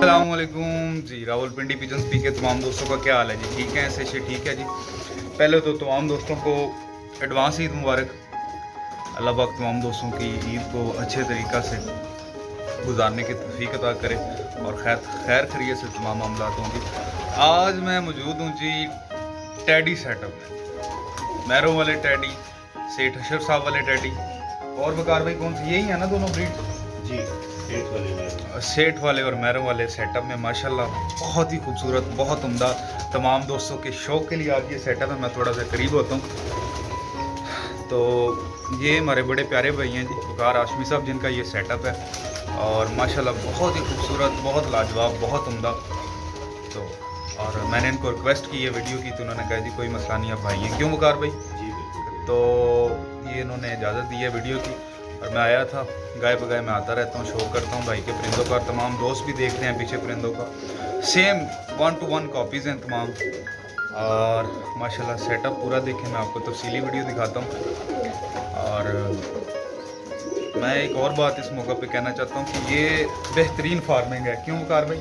अस्सलामुअलैकुम जी। Rawalpindi pigeon speak के तमाम दोस्तों का क्या हाल है जी? ठीक है, ऐसे से ठीक है जी। पहले तो तमाम दोस्तों को एडवांस ईद मुबारक। अल्लाह पाक तमाम दोस्तों की ईद को अच्छे तरीक़ा से गुजारने की तौफीक अता करे और खैर खैरियत से तमाम मामलात होंगे। आज मैं मौजूद हूँ जी टैडी सेटअप में। मैरों वाले टैडी, सेठ अशरफ साहब वाले टैडी और बकार भाई कौन सी, यही है ना दोनों ब्रीड जी? सेठ वाले और मैरों वाले सेटअप में माशाल्लाह बहुत ही खूबसूरत, बहुत उम्दा। तमाम दोस्तों के शौक़ के लिए आज ये सेटअप है। मैं थोड़ा सा करीब होता हूँ। तो ये हमारे बड़े प्यारे भाई हैं जी, वकार आशमी साहब, जिनका ये सेटअप है और माशाल्लाह बहुत ही खूबसूरत, बहुत लाजवाब, बहुत उम्दा। तो और मैंने इनको रिक्वेस्ट की है वीडियो की, तो उन्होंने कहा जी कोई मसला नहीं, आप भाई हैं, क्यों वकार भाई? जी बिल्कुल। तो ये इन्होंने इजाज़त दी है वीडियो की और मैं आया था। गाय बगाए मैं आता रहता हूँ, शो करता हूँ भाई के परिंदों का। तमाम दोस्त भी देख रहे हैं पीछे परिंदों का, सेम 1 to 1 कॉपीज़ हैं तमाम। और माशाल्लाह सेटअप पूरा देखें, मैं आपको तफसीली वीडियो दिखाता हूँ। और मैं एक और बात इस मौका पे कहना चाहता हूँ कि ये बेहतरीन फार्मिंग है, क्यों वकार भाई?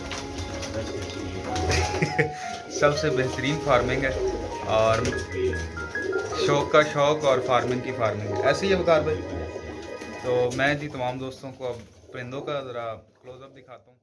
सबसे बेहतरीन फार्मिंग है और शौक़ का शौक़ और फार्मिंग की फार्मिंग है, ऐसे ही है वकार भाई। तो मैं जी तमाम दोस्तों को अब परिंदों का ज़रा क्लोज़अप दिखाता हूँ।